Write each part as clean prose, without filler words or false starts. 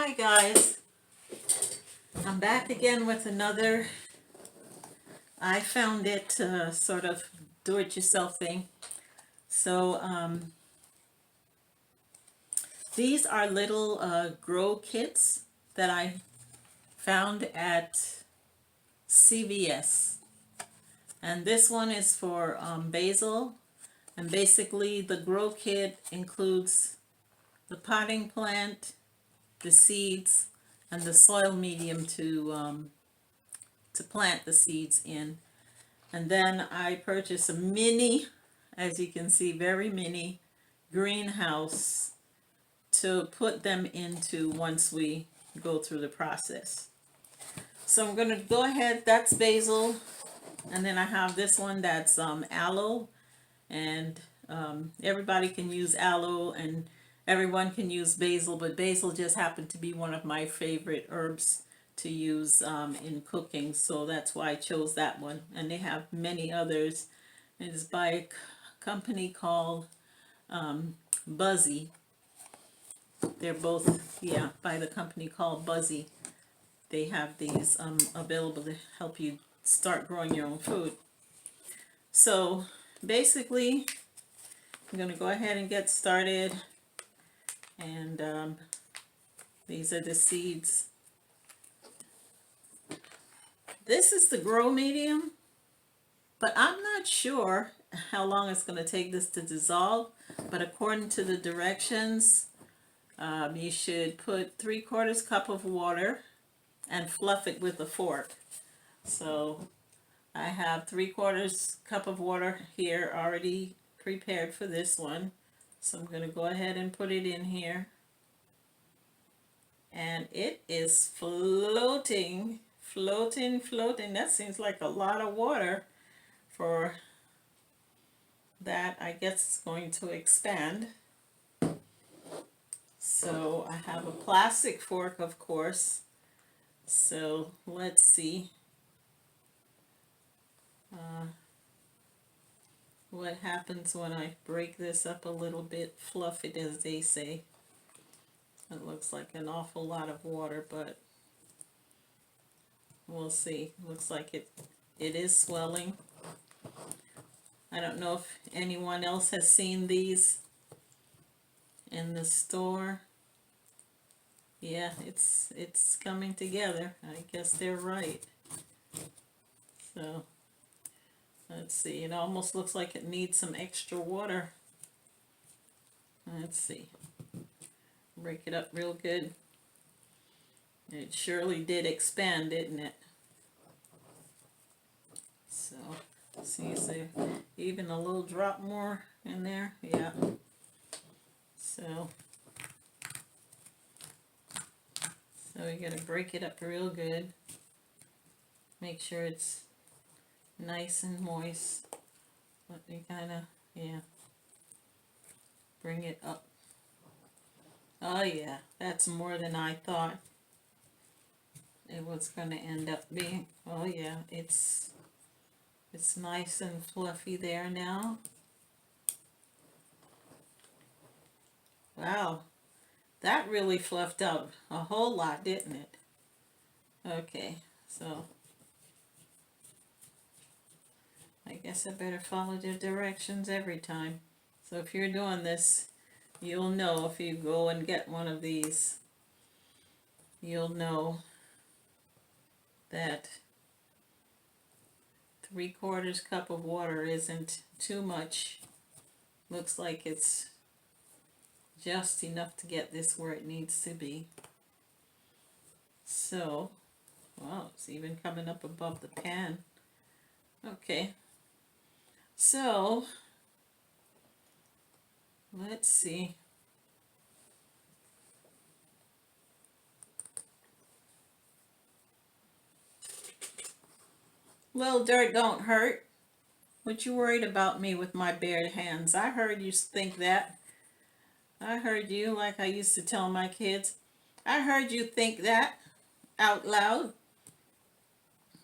Hi guys, I'm back again with another I found it sort of do-it-yourself thing. So these are little grow kits that I found at CVS, and this one is for basil, and basically the grow kit includes the potting plant, the seeds, and the soil medium to plant the seeds in. And then I purchased a mini, as you can see, very mini greenhouse to put them into once we go through the process. So I'm going to go ahead, that's basil, and then I have this one that's aloe, and everybody can use aloe and everyone can use basil, but basil just happened to be one of my favorite herbs to use in cooking, so that's why I chose that one. And they have many others. It's by a company called Buzzy. They're both, yeah, by the company called Buzzy. They have these available to help you start growing your own food. So basically, I'm going to go ahead and get started. And these are the seeds. This is the grow medium, but I'm not sure how long it's going to take this to dissolve. But according to the directions, you should put 3/4 cup of water and fluff it with a fork. So I have 3/4 cup of water here already prepared for this one. So I'm going to go ahead and put it in here. And it is floating, floating. That seems like a lot of water for that. I guess it's going to expand. So I have a plastic fork, of course. So let's see what happens when I break this up a little bit, fluff it as they say. It looks like an awful lot of water, but we'll see. Looks like it is swelling. I don't know if anyone else has seen these in the store. Yeah, it's coming together. I guess they're right. So let's see. It almost looks like it needs some extra water. Let's see. Break it up real good. It surely did expand, didn't it? So see, is there even a little drop more in there? Yeah. So we gotta break it up real good. Make sure it's nice and moist. Let me kinda, yeah, bring it up. Oh yeah, that's more than I thought it was gonna end up being. Oh yeah, it's nice and fluffy there now. Wow, that really fluffed out a whole lot, didn't it? Okay, so I guess I better follow the directions every time. So if you're doing this, you'll know if you go and get one of these, you'll know that 3/4 cup of water isn't too much. Looks like it's just enough to get this where it needs to be. So, wow, it's even coming up above the pan. Okay, so let's see. Little dirt don't hurt. What you worried about me with my bare hands? I heard you think that. I heard you, like I used to tell my kids. I heard you think that out loud.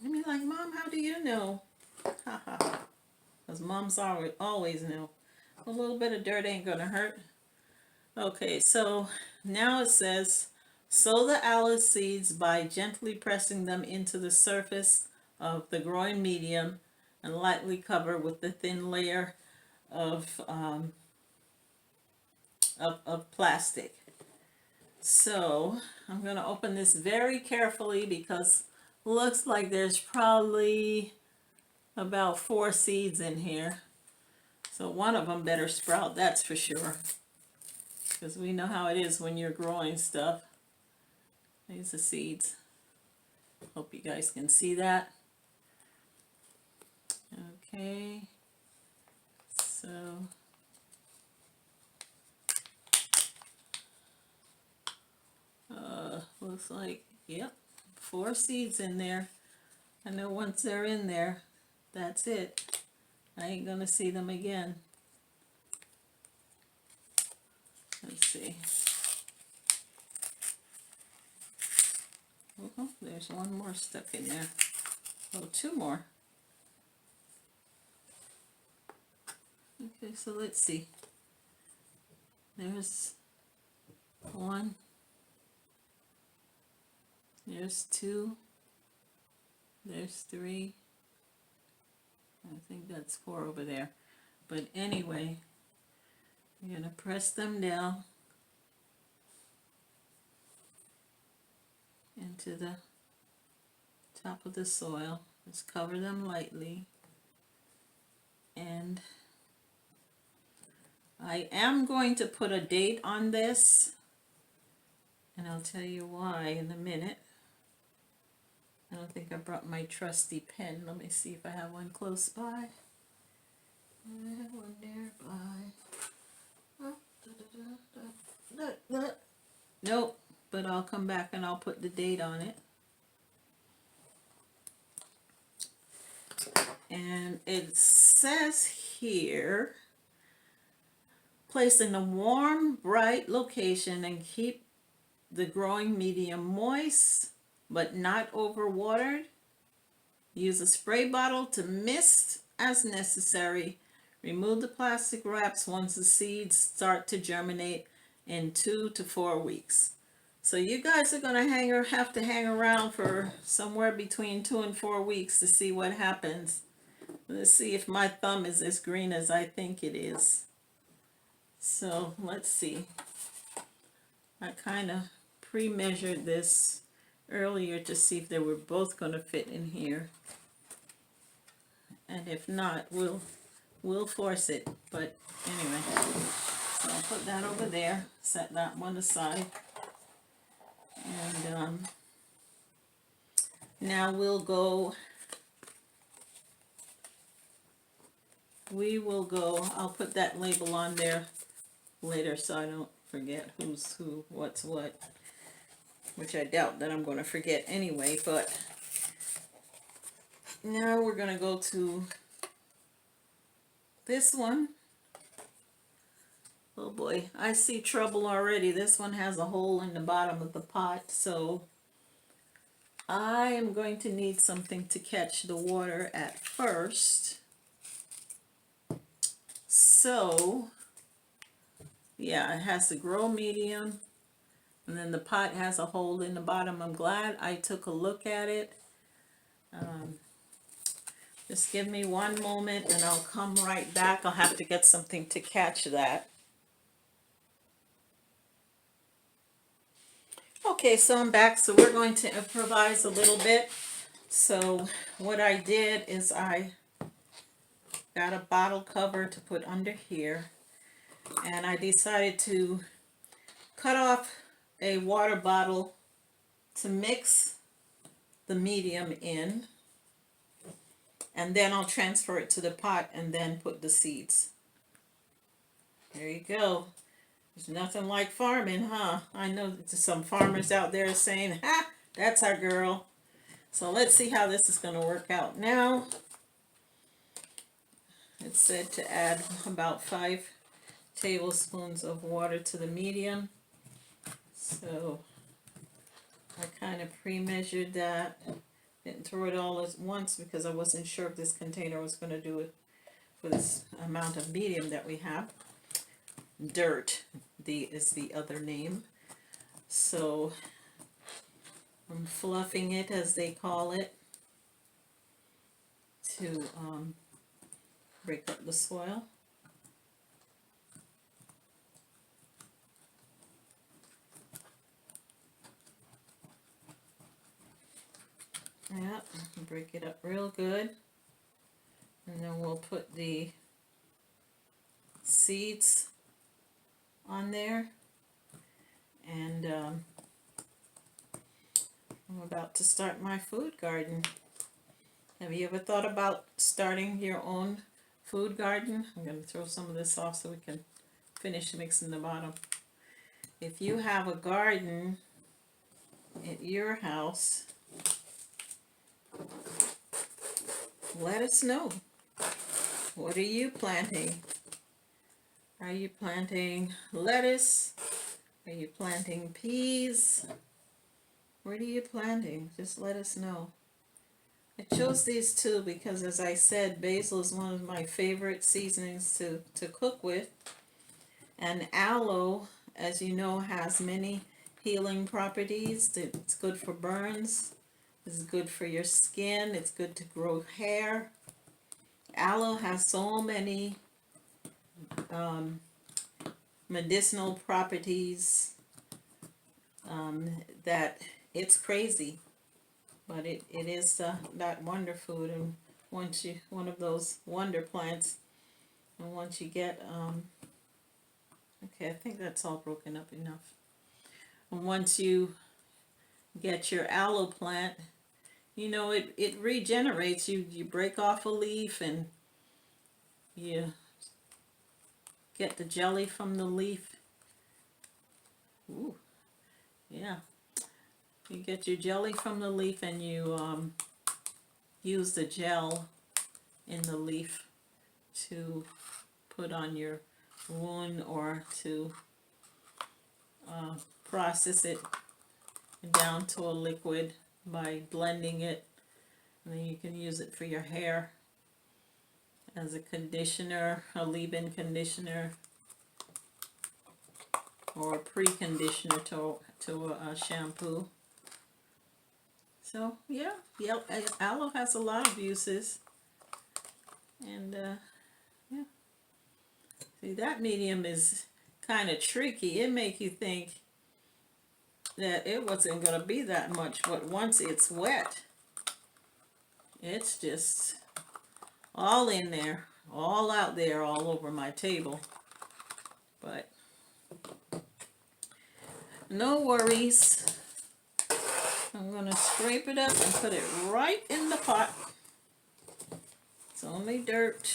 I mean, like, Mom, how do you know? Ha ha ha. Because moms always know. A little bit of dirt ain't gonna hurt. Okay, so now it says Sow the aloe seeds by gently pressing them into the surface of the growing medium and lightly cover with a thin layer of, of plastic. So I'm going to open this very carefully because it looks like there's probably about 4 seeds in here. So one of them better sprout, that's for sure. Because we know how it is when you're growing stuff. These are seeds. Hope you guys can see that. Okay. So looks like, yep, 4 seeds in there. I know once they're in there, that's it. I ain't gonna see them again. Let's see. Oh, there's one more stuck in there. Oh, 2 more. Okay, so let's see. There's 1. There's 2. There's 3. I think that's 4 over there. But anyway, you're going to press them down into the top of the soil. Just cover them lightly. And I am going to put a date on this, and I'll tell you why in a minute. I don't think I brought my trusty pen. Let me see if I have one close by. I have one nearby. Nope, but I'll come back and I'll put the date on it. And it says here, place in a warm, bright location and keep the growing medium moist but not overwatered. Use a spray bottle to mist as necessary. Remove the plastic wraps once the seeds start to germinate in 2 to 4 weeks. So you guys are going to have to hang around for somewhere between 2 and 4 weeks to see what happens. Let's see if my thumb is as green as I think it is. So let's see. I kind of pre-measured this earlier to see if they were both going to fit in here. And if not, we'll force it. But anyway, so I'll put that over there, set that one aside. And now we will go, I'll put that label on there later so I don't forget who's who, what's what, which I doubt that I'm going to forget anyway. But now we're going to go to this one. Oh boy, I see trouble already. This one has a hole in the bottom of the pot, so I am going to need something to catch the water at first. So, yeah, it has to grow medium, and then the pot has a hole in the bottom. I'm glad I took a look at it. Just give me one moment and I'll come right back. I'll have to get something to catch that. Okay, so I'm back. So we're going to improvise a little bit. So what I did is I got a bottle cover to put under here, and I decided to cut off a water bottle to mix the medium in, and then I'll transfer it to the pot and then put the seeds. There you go. There's nothing like farming, huh? I know there's some farmers out there saying, ha, that's our girl. So let's see how this is going to work out. Now, it's said to add about 5 tablespoons of water to the medium. So I kind of pre-measured that. Didn't throw it all at once because I wasn't sure if this container was going to do it for this amount of medium that we have. Dirt is the other name. So I'm fluffing it, as they call it, to break up the soil. Yeah, break it up real good. And then we'll put the seeds on there. And I'm about to start my food garden. Have you ever thought about starting your own food garden? I'm going to throw some of this off so we can finish mixing the bottom. If you have a garden at your house, let us know. What are you planting? Are you planting lettuce? Are you planting peas? What are you planting? Just let us know. I chose these two because, as I said, basil is one of my favorite seasonings to cook with. And aloe, as you know, has many healing properties. It's good for burns. It's good for your skin. It's good to grow hair. Aloe has so many medicinal properties that it's crazy. But it is that wonder food, and once you, one of those wonder plants, and once you get, okay, I think that's all broken up enough. And once you get your aloe plant, you know, it regenerates. You break off a leaf and you get the jelly from the leaf. Ooh, yeah. You get your jelly from the leaf and you use the gel in the leaf to put on your wound or to process it down to a liquid by blending it. And then you can use it for your hair as a conditioner, a leave-in conditioner, or a pre-conditioner to a shampoo. So yeah, aloe has a lot of uses, and yeah. See, that medium is kind of tricky. It makes you think that it wasn't going to be that much, but once it's wet, it's just all in there, all out there, all over my table. But no worries. I'm going to scrape it up and put it right in the pot. It's only dirt.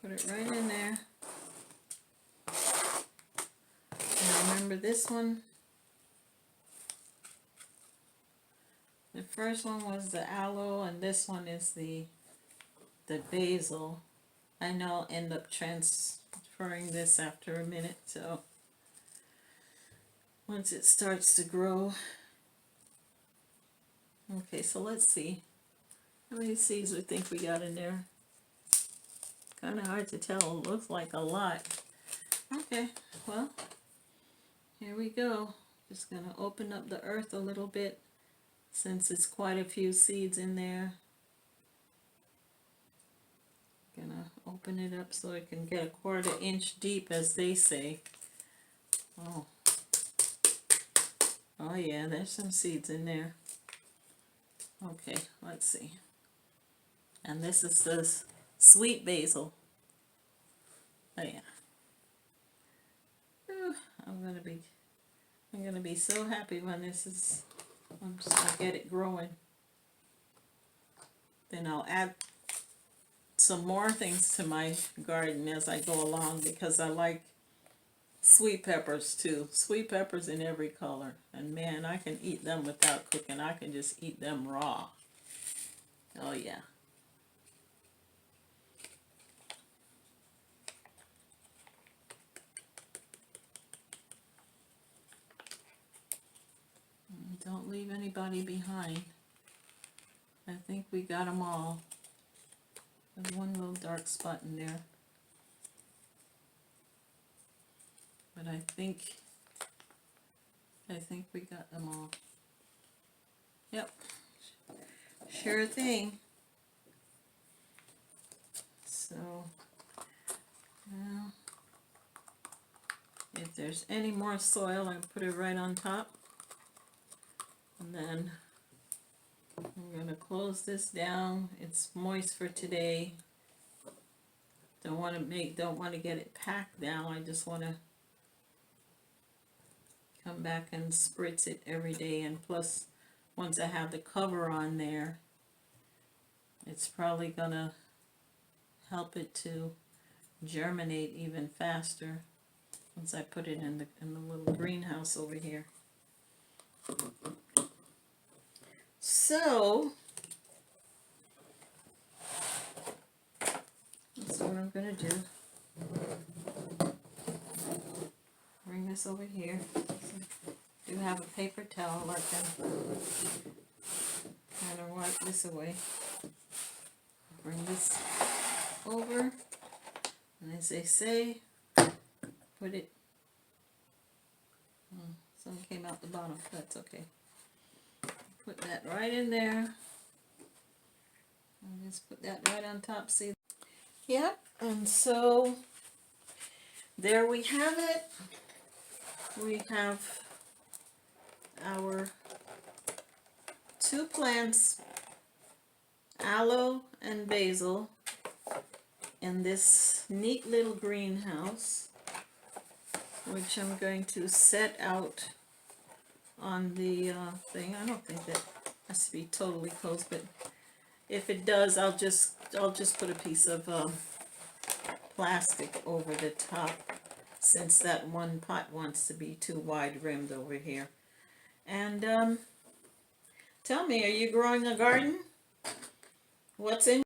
Put it right in there. And remember this one? The first one was the aloe, and this one is the basil. I know I'll end up transferring this after a minute, so once it starts to grow. Okay, so let's see. How many seeds we think we got in there? Kind of hard to tell. It looks like a lot. Okay, well, here we go. Just going to open up the earth a little bit since it's quite a few seeds in there. Gonna open it up so it can get a 1/4 inch deep, as they say. Oh. Oh yeah, there's some seeds in there. Okay, let's see. And this is the sweet basil. Oh yeah. Ooh, I'm gonna be so happy when I'm just gonna get it growing. Then I'll add some more things to my garden as I go along, because I like sweet peppers too. Sweet peppers in every color. And man, I can eat them without cooking. I can just eat them raw. Oh yeah. Don't leave anybody behind. I think we got them all. There's one little dark spot in there. But I think I think we got them all. Yep. Sure thing. So, now, if there's any more soil, I put it right on top. And then I'm going to close this down. It's moist for today. Don't want to get it packed down. I just want to come back and spritz it every day. And plus, once I have the cover on there, it's probably going to help it to germinate even faster once I put it in the little greenhouse over here. So that's what I'm going to do. Bring this over here. I do have a paper towel. I can kind of wipe this away. Bring this over, and as they say, put it. Some came out the bottom. That's okay. Put that right in there. And just put that right on top. See? Yep. And so there we have it. We have our 2 plants, aloe and basil, in this neat little greenhouse, which I'm going to set out on the thing. I don't think that has to be totally closed, but if it does, I'll just put a piece of plastic over the top, since that one pot wants to be too wide rimmed over here. And tell me, are you growing a garden? What's in